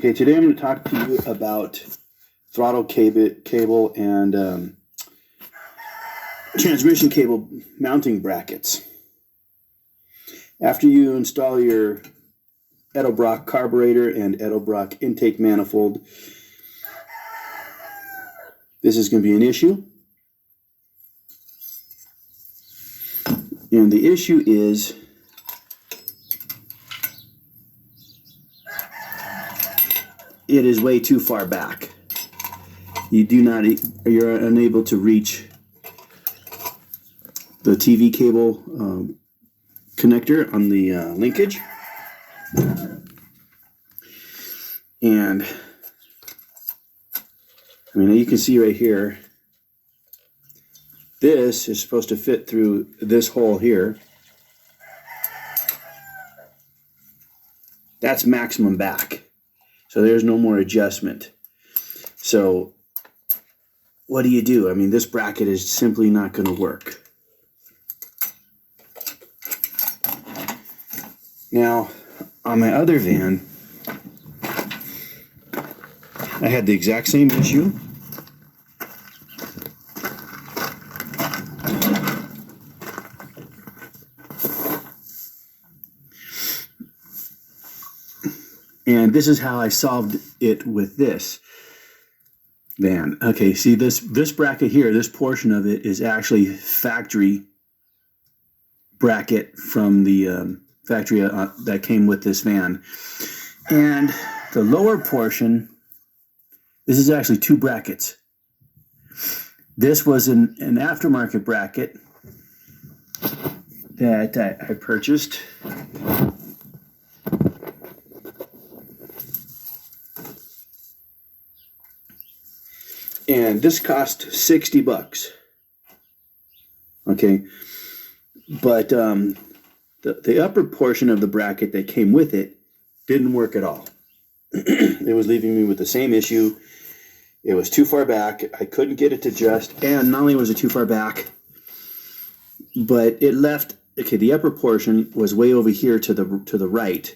Okay, today I'm going to talk to you about throttle cable and transmission cable mounting brackets. After you install your Edelbrock carburetor and Edelbrock intake manifold, this is going to be an issue. And the issue is it is way too far back. You're unable to reach the TV cable connector on the linkage. And I mean, you can see right here, this is supposed to fit through this hole here. That's maximum back. So there's no more adjustment. So what do? I mean, this bracket is simply not going to work. Now, on my other van, I had the exact same issue. And this is how I solved it with this van. Okay, see this bracket here, this portion of it is actually factory bracket from the factory that came with this van. And the lower portion, this is actually two brackets. This was an aftermarket bracket that I purchased. And this cost $60. Okay, but the upper portion of the bracket that came with it didn't work at all. It was leaving me with the same issue. It was too far back. I couldn't get it to adjust, and not only was it too far back, but it left. Okay, the upper portion was way over here to the right.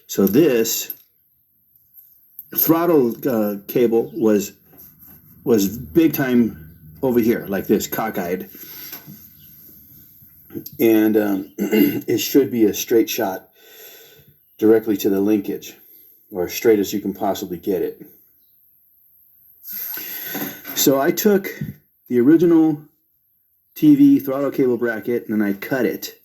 So this throttle cable was big time over here, like this, cockeyed. And it should be a straight shot directly to the linkage, or as straight as you can possibly get it. So I took the original TV throttle cable bracket and I cut it.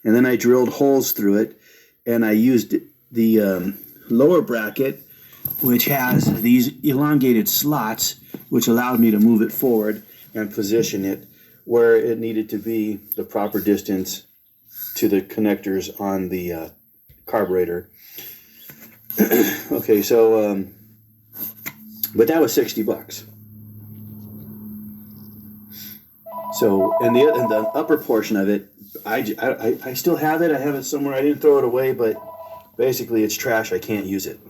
And then I drilled holes through it, and I used the lower bracket, which has these elongated slots, which allowed me to move it forward and position it where it needed to be, the proper distance to the connectors on the carburetor. Okay, so, but that was $60. So, and the upper portion of it, I still have it. I have it somewhere. I didn't throw it away, but basically it's trash. I can't use it.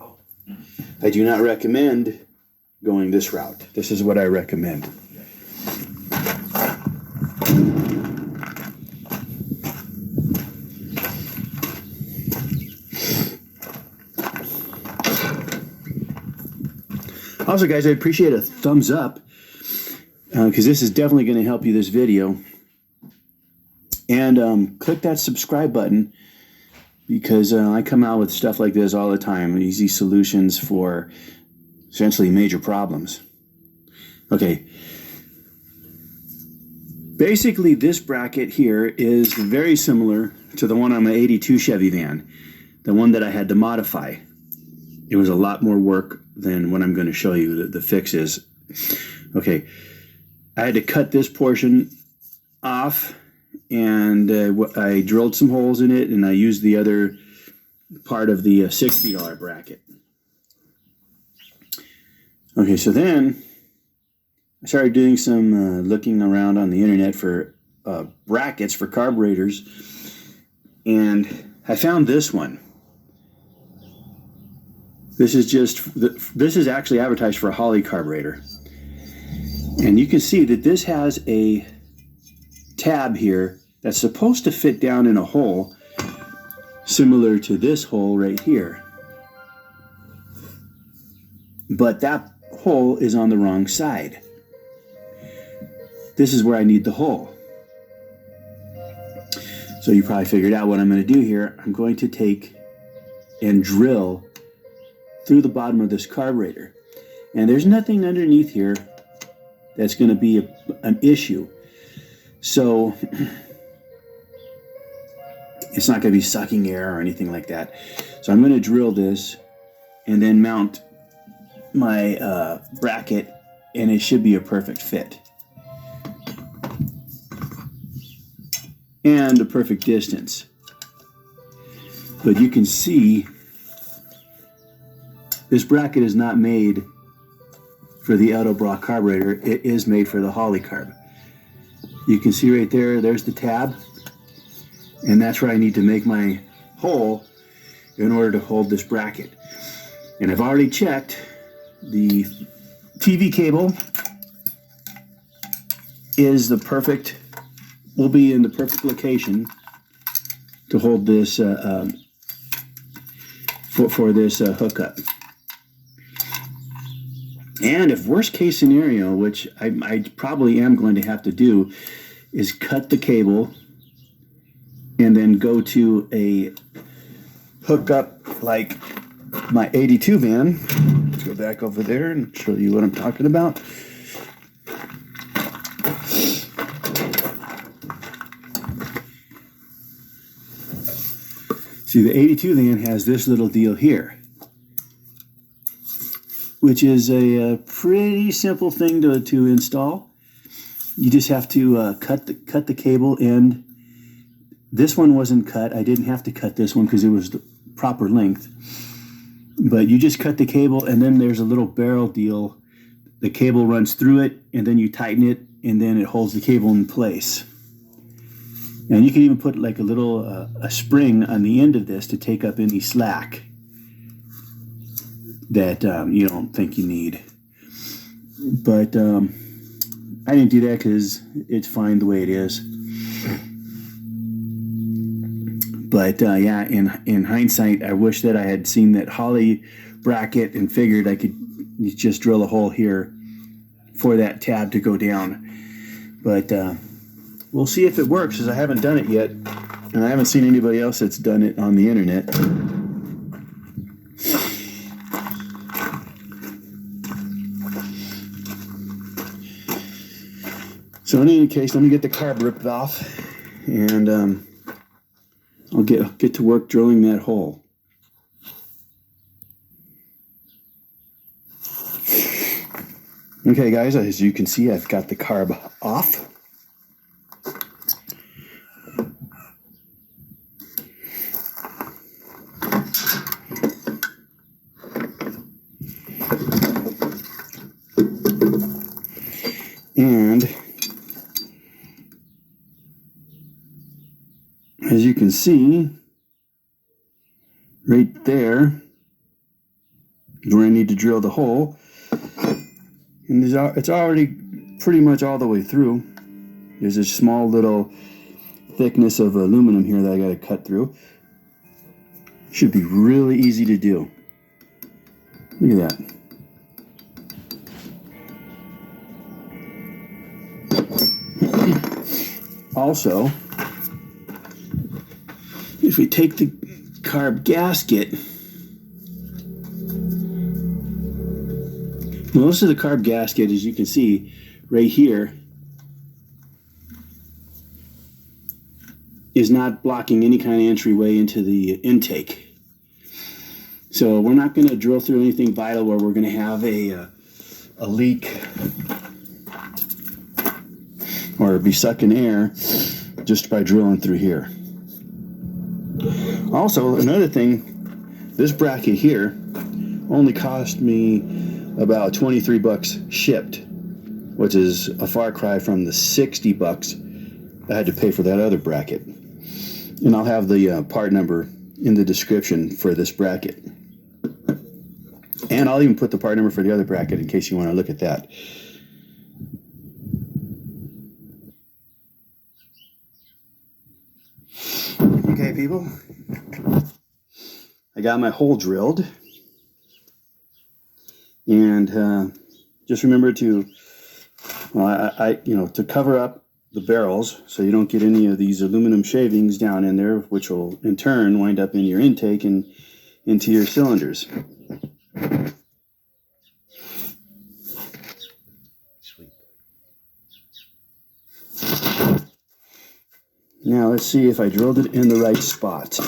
I do not recommend going this route. This is what I recommend. Also, guys, I'd appreciate a thumbs up because this is definitely going to help you, this video. And click that subscribe button, because I come out with stuff like this all the time, easy solutions for essentially major problems. Okay. Basically, this bracket here is very similar to the one on my 82 Chevy van, the one that I had to modify. It was a lot more work than what I'm going to show you, the fix is. Okay. I had to cut this portion off, and I drilled some holes in it, and I used the other part of the $60 bracket. Okay, so then I started doing some looking around on the internet for brackets for carburetors, and I found this one. This is actually advertised for a Holley carburetor, and you can see that this has a tab here that's supposed to fit down in a hole similar to this hole right here. but that hole is on the wrong side. This is where I need the hole. So you probably figured out what I'm going to do here. I'm going to take and drill through the bottom of this carburetor. And there's nothing underneath here that's going to be an issue. So it's not going to be sucking air or anything like that. So I'm going to drill this and then mount my bracket, and it should be a perfect fit. And the perfect distance. But you can see this bracket is not made for the Edelbrock carburetor. It is made for the Holley carb. You can see right there, there's the tab, and that's where I need to make my hole in order to hold this bracket. And I've already checked the TV cable is the perfect, will be in the perfect location to hold this for this hookup. And if worst case scenario, which I probably am going to have to do, is cut the cable and then go to a hookup like my 82 van. Let's go back over there and show you what I'm talking about. See, the 82 van has this little deal here, which is a pretty simple thing to install. You just have to cut the cable end. This one wasn't cut. I didn't have to cut this one because it was the proper length. But you just cut the cable, and then there's a little barrel deal. The cable runs through it, and then you tighten it, and then it holds the cable in place. And you can even put like a little a spring on the end of this to take up any slack that you don't think you need. But I didn't do that because it's fine the way it is. But yeah, in hindsight, I wish that I had seen that Holley bracket and figured I could just drill a hole here for that tab to go down. But we'll see if it works, because I haven't done it yet, and I haven't seen anybody else that's done it on the internet. So in any case, let me get the carb ripped off, and I'll get to work drilling that hole. Okay, guys, as you can see, I've got the carb off. And as you can see, right there is where I need to drill the hole. And it's already pretty much all the way through. There's a small little thickness of aluminum here that I got to cut through. Should be really easy to do. Look at that. Also, if we take the carb gasket, most of the carb gasket, as you can see right here, is not blocking any kind of entryway into the intake. So we're not going to drill through anything vital where we're going to have a leak or be sucking air just by drilling through here. Also, another thing, this bracket here only cost me about 23 bucks shipped, which is a far cry from the 60 bucks I had to pay for that other bracket. And I'll have the part number in the description for this bracket. And I'll even put the part number for the other bracket in case you want to look at that. Okay, people, I got my hole drilled, And just remember to, to cover up the barrels so you don't get any of these aluminum shavings down in there, which will in turn wind up in your intake and into your cylinders. Now let's see if I drilled it in the right spot.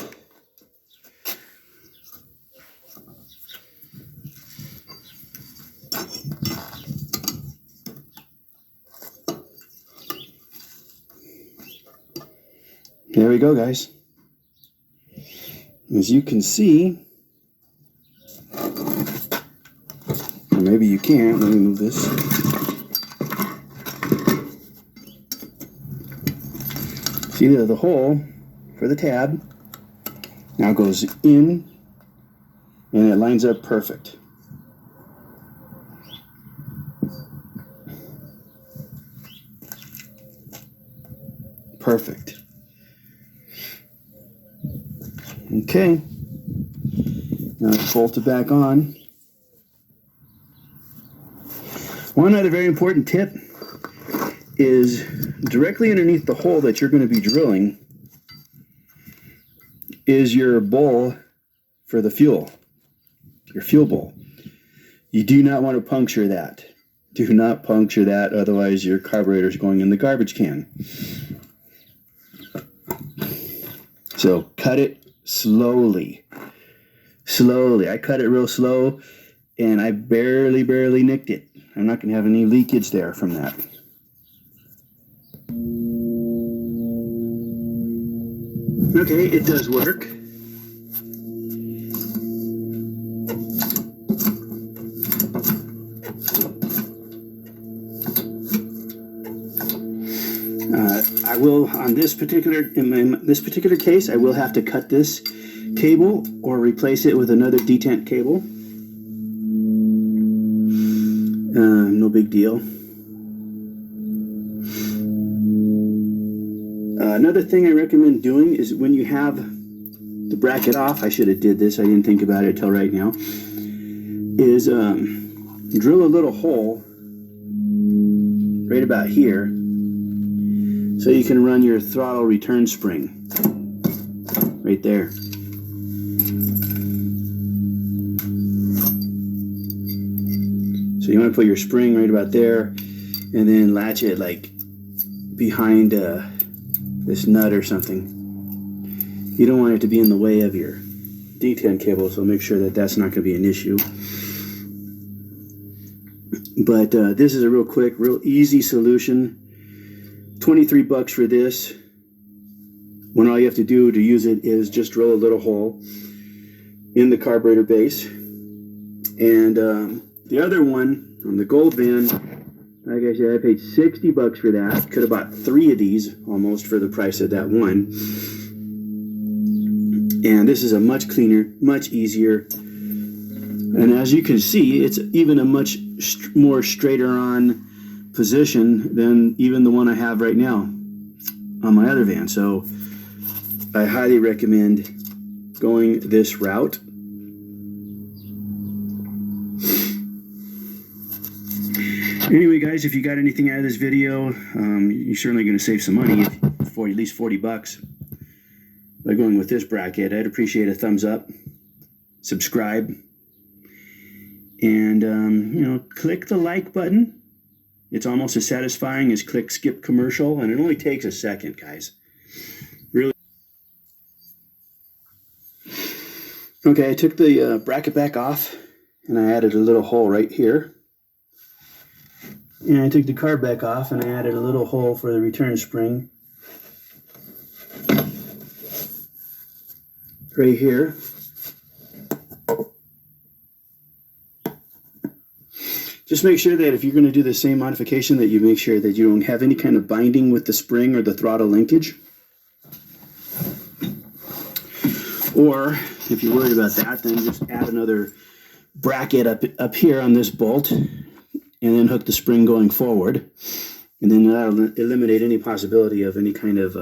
There we go, guys. As you can see, or maybe you can't, let me move this. See the hole for the tab now goes in and it lines up perfect. Perfect. Okay, now let's bolt it back on. One other very important tip is directly underneath the hole that you're going to be drilling is your bowl for the fuel, your fuel bowl. You do not want to puncture that. Do not puncture that, otherwise your carburetor is going in the garbage can. So cut it slowly. Slowly. I cut it real slow and I barely nicked it. I'm not going to have any leakage there from that. Okay, it does work. I will, on this particular, in this particular case, I will have to cut this cable or replace it with another detent cable. No big deal. Another thing I recommend doing is when you have the bracket off, I should have did this, I didn't think about it till right now, is drill a little hole right about here so you can run your throttle return spring right there. So you want to put your spring right about there and then latch it like behind this nut or something. You don't want it to be in the way of your detent cable, so make sure that that's not going to be an issue. But this is a real quick, real easy solution. $23 for this, when all you have to do to use it is just drill a little hole in the carburetor base. And the other one, on the gold van, like I said, I paid $60 for that. Could have bought 3 of these almost for the price of that one. And this is a much cleaner, much easier. And as you can see, it's even a much more straighter on position than even the one I have right now on my other van. So I highly recommend going this route. Anyway, guys, if you got anything out of this video, you're certainly going to save some money, for at least $40 by going with this bracket. I'd appreciate a thumbs up, subscribe, and click the like button. It's almost as satisfying as click skip commercial, and it only takes a second, guys. Really. Okay, I took the bracket back off, and I added a little hole right here. And I took the carb back off and I added a little hole for the return spring right here. Just make sure that if you're going to do the same modification, that you make sure that you don't have any kind of binding with the spring or the throttle linkage. Or if you're worried about that, then just add another bracket up here on this bolt, and then hook the spring going forward, and then that'll eliminate any possibility of any kind of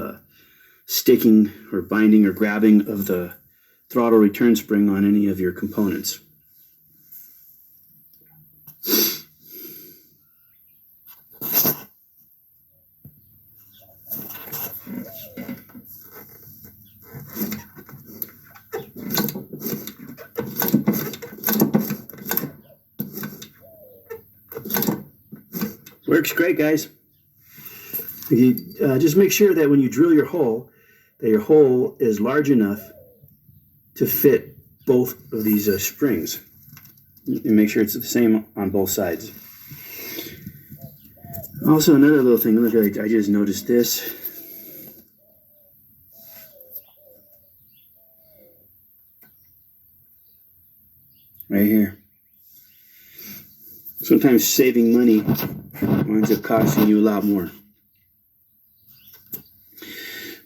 sticking or binding or grabbing of the throttle return spring on any of your components. works great, guys. You, just make sure that when you drill your hole, that your hole is large enough to fit both of these springs. And make sure it's the same on both sides. Also, another little thing, look, I just noticed this. Right here. Sometimes saving money winds up costing you a lot more.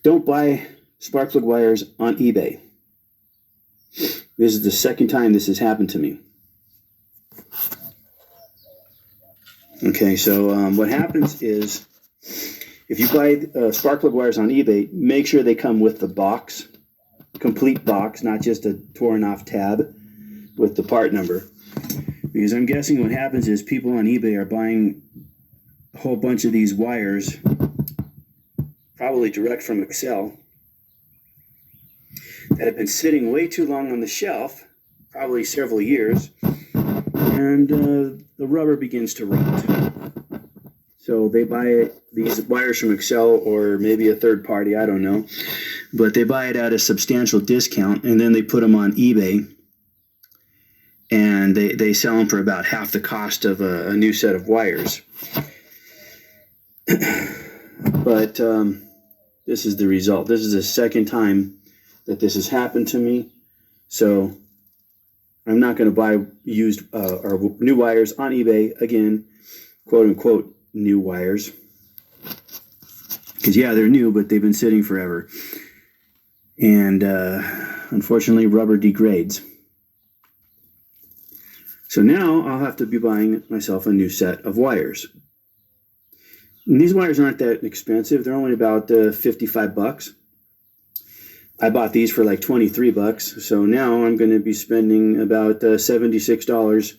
Don't buy spark plug wires on eBay. This is the second time this has happened to me. Okay, so what happens is, if you buy spark plug wires on eBay, make sure they come with the box, complete box, not just a torn off tab with the part number. Because I'm guessing what happens is people on eBay are buying a whole bunch of these wires, probably direct from Excel, that have been sitting way too long on the shelf, probably several years, and the rubber begins to rot. So they buy these wires from Excel or maybe a third party, I don't know, but they buy it at a substantial discount, and then they put them on eBay, and they sell them for about half the cost of a new set of wires. But this is the result. This is the second time that this has happened to me. So I'm not going to buy used or new wires on eBay again, quote unquote new wires. Because yeah, they're new, but they've been sitting forever. And unfortunately, rubber degrades. So now I'll have to be buying myself a new set of wires. And these wires aren't that expensive. They're only about 55 bucks. I bought these for like 23 bucks. So now I'm going to be spending about $76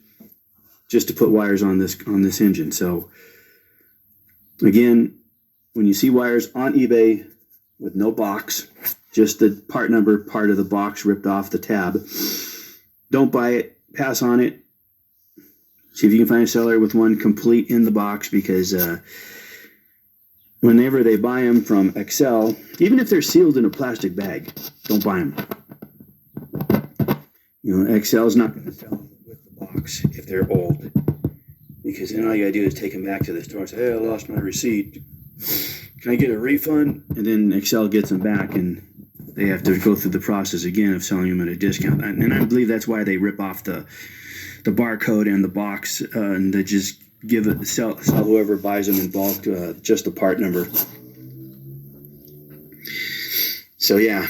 just to put wires on this engine. So again, when you see wires on eBay with no box, just the part number part of the box ripped off the tab, don't buy it, pass on it. See if you can find a seller with one complete in the box, because whenever they buy them from Excel, even if they're sealed in a plastic bag, don't buy them. You know, Excel's not going to sell them with the box if they're old, because then all you got to do is take them back to the store and say, hey, I lost my receipt. Can I get a refund? And then Excel gets them back, and they have to go through the process again of selling them at a discount. And I believe that's why they rip off the barcode and the box, and they just give it, sell whoever buys them in bulk just the part number. So yeah,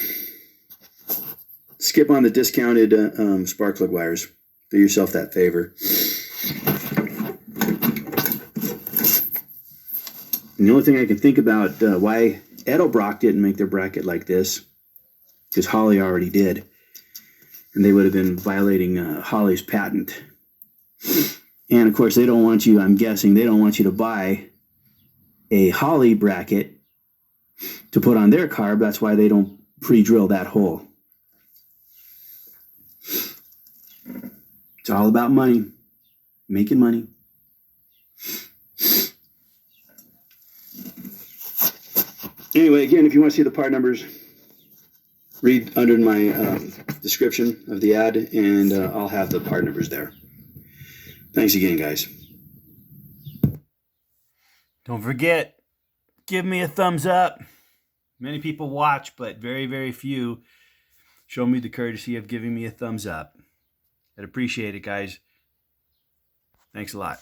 skip on the discounted spark plug wires. Do yourself that favor. And the only thing I can think about why Edelbrock didn't make their bracket like this, because Holley already did, and they would have been violating Holley's patent. And of course, they don't want you, I'm guessing, they don't want you to buy a Holley bracket to put on their carb. That's why they don't pre-drill that hole. It's all about money, making money. Anyway, again, if you want to see the part numbers, read under my description of the ad, and I'll have the part numbers there. Thanks again, guys. Don't forget, give me a thumbs up. Many people watch, but very, very few show me the courtesy of giving me a thumbs up. I'd appreciate it, guys. Thanks a lot.